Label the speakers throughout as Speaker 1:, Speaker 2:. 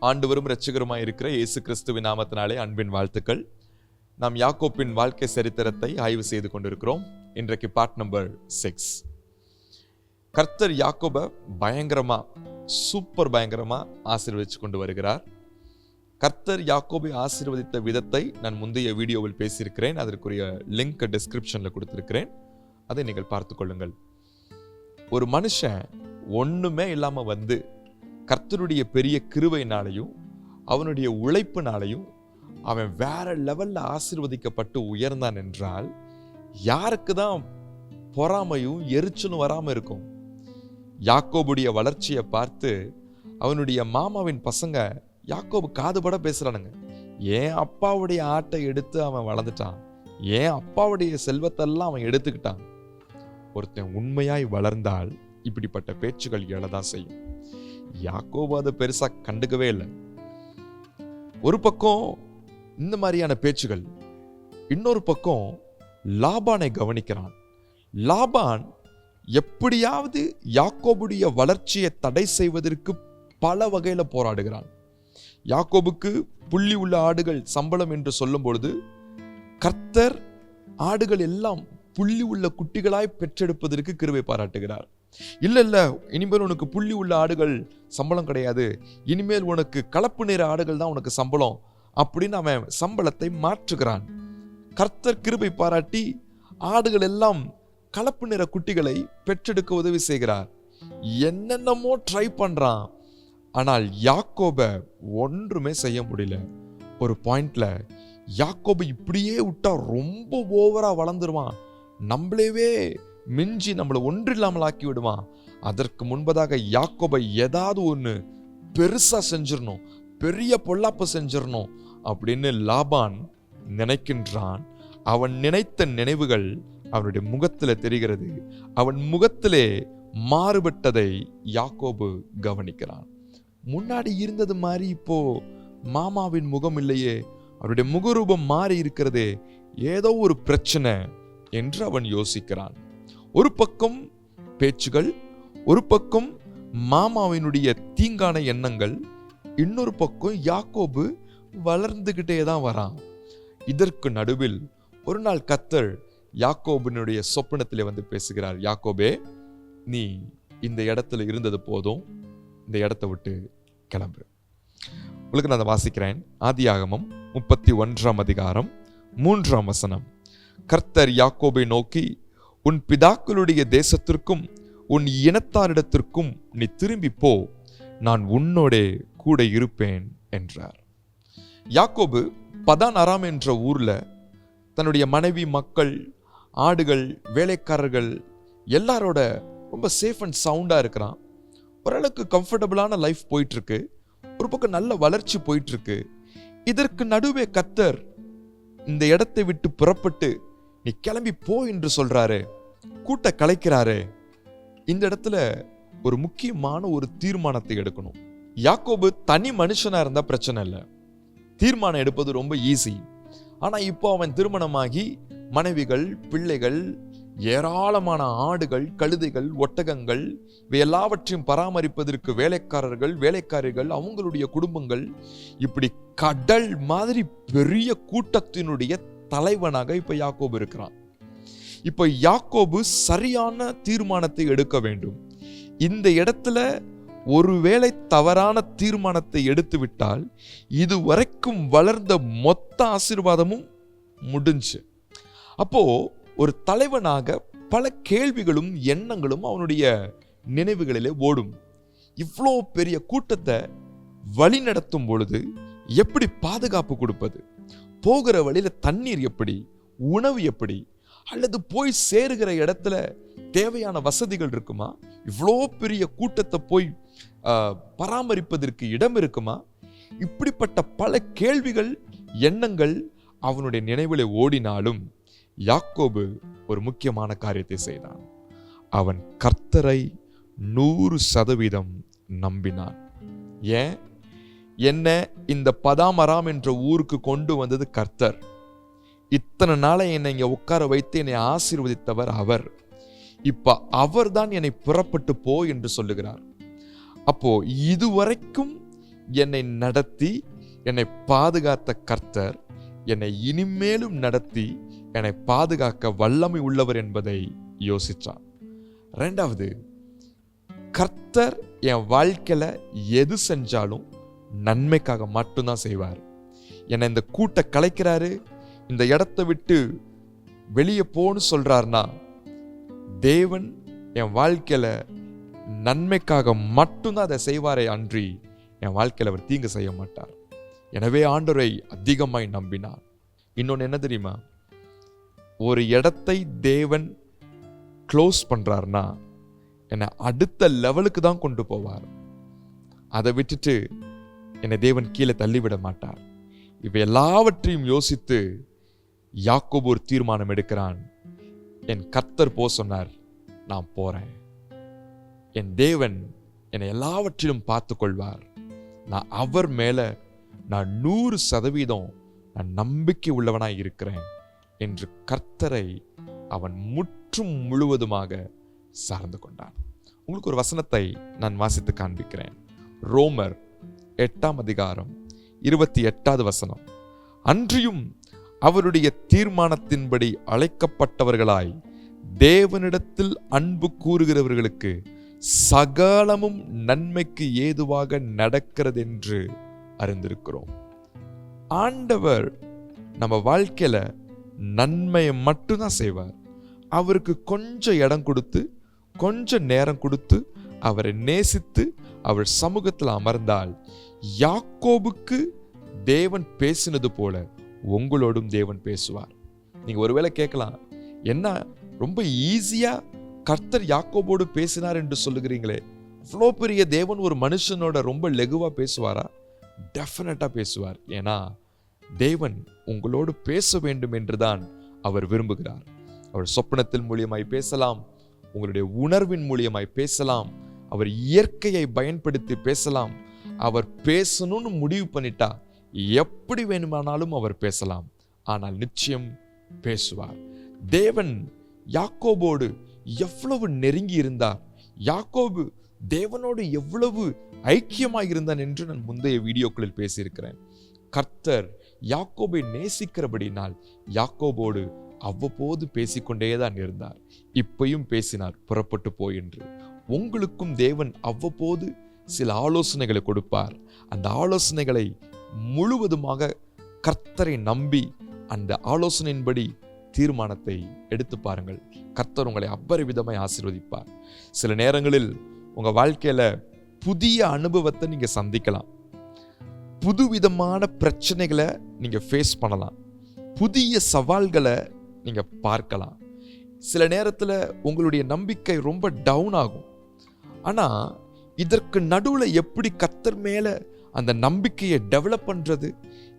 Speaker 1: ஆண்டவரும் இரட்சகருமாய் இருக்கிற இயேசு கிறிஸ்துவின் நாமத்தினாலே அன்பின் வாழ்த்துக்கள். நாம் யாக்கோப்பின் வாழ்க்கை சரித்திரத்தை ஆய்வு செய்து கொண்டிருக்கிறோம். இன்றைக்கு பார்ட் நம்பர் 6. கர்த்தர் யாக்கோபை சூப்பர் பயங்கரமா ஆசீர்வதிச்சு கொண்டு வருகிறார். கர்த்தர் யாக்கோபை ஆசீர்வதித்த விதத்தை நான் முந்தைய வீடியோவில் பேசியிருக்கிறேன். அதற்குரிய லிங்க் டிஸ்கிரிப்ஷன்ல கொடுத்திருக்கிறேன். அதை நீங்கள் பார்த்துக் கொள்ளுங்கள். ஒரு மனுஷன் ஒண்ணுமே இல்லாம வந்து கர்த்தருடைய பெரிய கிருபையினாலையும் அவனுடைய உழைப்பினாலையும் அவன் வேற லெவல்ல ஆசீர்வதிக்கப்பட்டு உயர்ந்தான் என்றால் யாருக்கு தான் பொறாமையும் எரிச்சலும் வராம இருக்கும்? யாக்கோபுடைய வளர்ச்சியை பார்த்து அவனுடைய மாமாவின் பசங்க யாக்கோபு காதுபட பேசுறானுங்க. ஏன் அப்பாவுடைய ஆட்டை எடுத்து அவன் வளர்ந்துட்டான், ஏன் அப்பாவுடைய செல்வத்தெல்லாம் அவன் எடுத்துக்கிட்டான். ஒருத்தன் உண்மையாய் வளர்ந்தால் இப்படிப்பட்ட பேச்சுகள் எழதான் செய்யும். யாக்கோபு அதை பெருசா கண்டுக்கவே இல்லை. ஒரு பக்கம் இந்த மாதிரியான பேச்சுகள், இன்னொரு பக்கம் லாபானை கவனிக்கிறான். லாபான் எப்படியாவது யாக்கோபுடைய வளர்ச்சியை தடை செய்வதற்கு பல வகையில போராடுகிறான். யாக்கோபுக்கு புள்ளி உள்ள ஆடுகள் சம்பளம் என்று சொல்லும் பொழுது கர்த்தர் ஆடுகள் எல்லாம் புள்ளி உள்ள குட்டிகளாய் பெற்றெடுப்பதற்கு கிருபை பாராட்டுகிறார். இல்ல இனிமேல் உனக்கு புள்ளி உள்ள ஆடுகள் சம்பளம் கிடையாது, இனிமேல் உனக்கு கலப்பு நிற ஆடுகள் தான் உனக்கு சம்பளம் அப்படின்னு அவன் சம்பளத்தை மாற்றுகிறான். கர்த்தர் கிருபை பாராட்டி ஆடுகள் எல்லாம் கலப்பு நிற குட்டிகளை பெற்றெடுக்க உதவி செய்கிறார். என்னென்னமோ ட்ரை பண்றான், ஆனால் யாக்கோபை ஒன்றுமே செய்ய முடியல. ஒரு பாயிண்ட்ல யாக்கோபை இப்படியே விட்டா ரொம்ப ஓவரா வளர்ந்துருவான், நம்மளேவே மிஞ்சி நம்மளை ஒன்றில்லாமல் ஆக்கி விடுவான். அதற்கு முன்பதாக யாக்கோபை ஏதாவது ஒன்று பெருசா செஞ்சிடணும், பெரிய பொல்லாப்பு செஞ்சிடணும் அப்படின்னு லாபான் நினைக்கின்றான். அவன் நினைத்த நினைவுகள் அவனுடைய முகத்துல தெரிகிறது. அவன் முகத்திலே மாறுபட்டதை யாக்கோபு கவனிக்கிறான். முன்னாடி இருந்தது மாதிரி இப்போ மாமாவின் முகம் இல்லையே, அவருடைய முகரூபம் மாறி இருக்கிறதே, ஏதோ ஒரு பிரச்சனை என்று அவன் யோசிக்கிறான். ஒரு பக்கம் பேச்சுகள், ஒரு பக்கம் மாமாவினுடைய தீங்கான எண்ணங்கள், இன்னொரு பக்கம் யாக்கோபு வளர்ந்துகிட்டே தான் வரான். இதற்கு நடுவில் ஒரு நாள் கர்த்தர் யாக்கோபினுடைய சொப்பனத்திலே வந்து பேசுகிறார். யாக்கோபே, நீ இந்த இடத்துல இருந்தது போதும், இந்த இடத்தை விட்டு கிளம்பு. உங்களுக்கு நான் அதை வாசிக்கிறேன். ஆதியாகமம் 31 அதிகாரம் 3 கர்த்தர் யாக்கோபை நோக்கி, உன் பிதாக்களுடைய தேசத்திற்கும் உன் இனத்தாரிடத்திற்கும் நீ திரும்பி போ, நான் உன்னோடே கூட இருப்பேன் என்றார். யாக்கோபு பதான் அராம் என்ற ஊர்ல தன்னுடைய மனைவி, மக்கள், ஆடுகள், வேலைக்காரர்கள் எல்லாரோட ரொம்ப சேஃப் அண்ட் சவுண்டா இருக்கிறான். ஓரளவுக்கு கம்ஃபர்டபுளான லைஃப் போயிட்டு இருக்கு. ஒரு பக்கம் நல்ல வளர்ச்சி போயிட்டு இருக்கு. இதற்கு நடுவே கர்த்தர் இந்த இடத்தை விட்டு புறப்பட்டு நீ கிளம்பி போ என்று சொல்றாரு, கூட்ட கலைக்கிறாரு. இந்த இடத்துல ஒரு முக்கியமான ஒரு தீர்மானத்தை எடுக்கணும். யாக்கோபு தனி மனுஷனா இருந்தா பிரச்சனை இல்லை, தீர்மானம் எடுப்பது ரொம்ப ஈஸி. ஆனா இப்போ அவன் திருமணமாகி மனைவிகள், பிள்ளைகள், ஏராளமான ஆடுகள், கழுதைகள், ஒட்டகங்கள், இவை எல்லாவற்றையும் பராமரிப்பதற்கு வேலைக்காரர்கள், வேலைக்காரிகள், அவங்களுடைய குடும்பங்கள், இப்படி கடல் மாதிரி பெரிய கூட்டத்தினுடைய தலைவனாக இப்ப யாக்கோபு இருக்கிறான். இப்ப யாக்கோபு சரியான தீர்மானத்தை எடுக்க வேண்டும். இந்த இடத்துல ஒருவேளை தவறான தீர்மானத்தை எடுத்து விட்டால் இதுவரைக்கும் வளர்ந்த மொத்த ஆசீர்வாதமும் முடிஞ்சு. அப்போ ஒரு தலைவனாக பல கேள்விகளும் எண்ணங்களும் அவனுடைய நினைவுகளிலே ஓடும். இவ்வளோ பெரிய கூட்டத்தை வழி நடத்தும் பொழுது எப்படி பாதுகாப்பு கொடுப்பது, போகிற வழியில தண்ணீர் எப்படி, உணவு எப்படி, அல்லது போய் சேருகிற இடத்துல தேவையான வசதிகள் இருக்குமா, இவ்வளோ பெரிய கூட்டத்தை போய் பராமரிப்பதற்கு இடம் இருக்குமா, இப்படிப்பட்ட பல கேள்விகள், எண்ணங்கள் அவனுடைய நினைவில் ஓடினாலும் யாக்கோபு ஒரு முக்கியமான காரியத்தை செய்தான். அவன் கர்த்தரை 100% நம்பினான். ஏன்? என்ன இந்த பதாம் அராம் என்ற ஊருக்கு கொண்டு வந்தது கர்த்தர். இத்தனை நாளை என்னை இங்க உட்கார வைத்து என்னை ஆசீர்வதித்தவர் அவர். இப்ப அவர் தான் என்னை புறப்பட்டு போ என்று சொல்லுகிறார். அப்போ இதுவரைக்கும் என்னை நடத்தி என்னை பாதுகாத்த கர்த்தர் என்னை இனிமேலும் நடத்தி என்னை பாதுகாக்க வல்லமை உள்ளவர் என்பதை யோசிச்சான். ரெண்டாவது, கர்த்தர் என் வாழ்க்கையில எது செஞ்சாலும் நன்மைக்காக மட்டும்தான் செய்வார். என்னை இந்த கூட்டை கலைக்கிறாரு, இந்த இடத்தை விட்டு வெளியே போன்னு சொல்றாருன்னா தேவன் என் வாழ்க்கையில நன்மைக்காக மட்டும்தான் அதை செய்வாரே அன்றி என் வாழ்க்கையில அவர் தீங்கு செய்ய மாட்டார். எனவே ஆண்டவரை அதிகமாய் நம்பினார். இன்னொன்னு என்ன தெரியுமா, ஒரு இடத்தை தேவன் க்ளோஸ் பண்றாருன்னா என்னை அடுத்த லெவலுக்கு தான் கொண்டு போவார். அதை விட்டுட்டு என்னை தேவன் கீழே தள்ளிவிட மாட்டார். இவை எல்லாவற்றையும் யோசித்து யாக்கோபு ஒரு தீர்மானம் எடுக்கிறான். என் கர்த்தர் போ சொன்னார், நான் போறேன். என் தேவன் என்னை எல்லாவற்றிலும் பார்த்து கொள்வார். நான் அவர் மேல நான் 100% நான் நம்பிக்கை உள்ளவனாய் இருக்கிறேன் என்று கர்த்தரை அவன் முற்றும் முழுவதுமாக சார்ந்து கொண்டான். உங்களுக்கு ஒரு வசனத்தை நான் வாசித்து காண்பிக்கிறேன். ரோமர் 8:28 அன்றியும் அவருடைய தீர்மானத்தின்படி அழைக்கப்பட்டவர்களாய் தேவனிடத்தில் அன்பு கூறுகிறவர்களுக்கு சகலமும் நன்மைக்கு ஏதுவாக நடக்கிறது என்று அறிந்திருக்கிறோம். ஆண்டவர் நம்ம வாழ்க்கையில நன்மையை மட்டும்தான் செய்வார். அவருக்கு கொஞ்சம் இடம் கொடுத்து கொஞ்சம் நேரம் கொடுத்து அவரை நேசித்து அவர் சமூகத்தில் அமர்ந்தால் யாக்கோபுக்கு தேவன் பேசினது போல உங்களோடும் தேவன் பேசுவார். நீங்க ஒருவேளை கேட்கலாம், என்ன ரொம்ப ஈஸியா கர்த்தர் யாக்கோபோடு பேசினார் என்று சொல்லுகிறீங்களே, அவ்வளோ பெரிய தேவன் ஒரு மனுஷனோட ரொம்ப லெகுவா பேசுவாரா? டெஃபினட்டா பேசுவார். ஏன்னா தேவன் உங்களோடு பேச வேண்டும் என்றுதான் அவர் விரும்புகிறார். அவர் சொப்பனத்தின் மூலியமாய் பேசலாம், உங்களுடைய உணர்வின் மூலியமாய் பேசலாம், அவர் இயற்கையை பயன்படுத்தி பேசலாம். அவர் பேசணும்னு முடிவு பண்ணிட்டா எப்படி வேணுமானாலும் அவர் பேசலாம். ஆனால் நிச்சயம் பேசுவார். தேவன் யாக்கோபோடு எவ்வளவு நெருங்கி இருந்தார், யாக்கோபு தேவனோடு எவ்வளவு ஐக்கியமாய் இருந்தான் என்று நான் முந்தைய வீடியோக்களில் பேசியிருக்கிறேன். கர்த்தர் யாக்கோபை நேசிக்கிறபடினால் யாக்கோபோடு அவ்வப்போது பேசிக்கொண்டேதான் இருந்தார். இப்பையும் பேசினார், புறப்பட்டு போய் என்று. உங்களுக்கும் தேவன் அவ்வப்போது சில ஆலோசனைகளை கொடுப்பார். அந்த ஆலோசனைகளை முழுவதுமாக கர்த்தரை நம்பி அந்த ஆலோசனையின்படி தீர்மானத்தை எடுத்து பாருங்கள். கர்த்தர் உங்களை அபரிவிதமாய் ஆசீர்வதிப்பார். சில நேரங்களில் உங்க வாழ்க்கையில புதிய அனுபவத்தை நீங்க சந்திக்கலாம், புதுவிதமான பிரச்சனைகளை நீங்க ஃபேஸ் பண்ணலாம், புதிய சவால்களை நீங்க பார்க்கலாம். சில நேரத்துல உங்களுடைய நம்பிக்கை ரொம்ப டவுன் ஆகும். ஆனா இதற்கு நடுவுல எப்படி கர்த்தர் மேல அந்த நம்பிக்கையை டெவலப் பண்றது,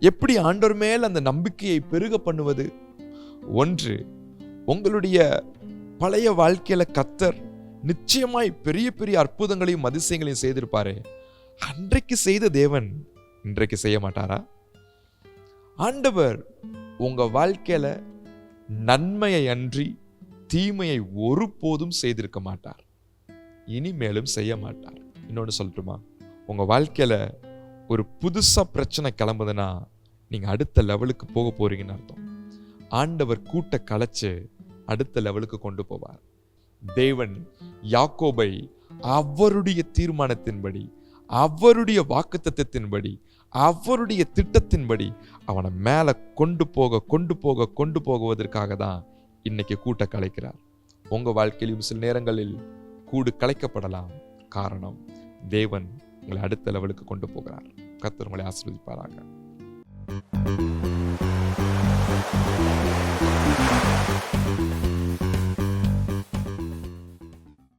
Speaker 1: எப்படி ஆண்டவர் மேல அந்த நம்பிக்கையை பெருக பண்ணுவது? ஒன்று, உங்களுடைய பழைய வாழ்க்கையில கர்த்தர் நிச்சயமாய் பெரிய பெரிய அற்புதங்களையும் அதிசயங்களையும் செய்திருப்பாரு. அன்றைக்கு செய்த தேவன் இன்றைக்கு செய்ய மாட்டாரா? ஆண்டவர் உங்க வாழ்க்கையில நன்மையை அன்றி தீமையை ஒருபோதும் செய்திருக்க மாட்டார், இனிமேலும் செய்ய மாட்டார். இன்னொன்னு சொல்லட்டுமா, உங்க வாழ்க்கையில ஒரு புதுசா பிரச்சனை கிளம்புதுன்னா நீங்க அடுத்த லெவலுக்கு போக போறீங்கன்னு அர்த்தம். ஆண்டவர் கூட்ட கலைச்சு அடுத்த லெவலுக்கு கொண்டு போவார். தேவன் யாக்கோபை அவருடைய தீர்மானத்தின்படி, அவருடைய வாக்குத்தத்தத்தின்படி, அவருடைய திட்டத்தின்படி அவனை மேல கொண்டு போகுவதற்காக தான் இன்னைக்கு கூட்ட கலைக்கிறார். உங்க வாழ்க்கையிலும் சில நேரங்களில் கூடு கலைக்கப்படலாம். காரணம், தேவன் உங்களை அடுத்த லெவலுக்கு கொண்டு போகிறார். கர்த்தர் உங்களை ஆசீர்வதிப்பாராக.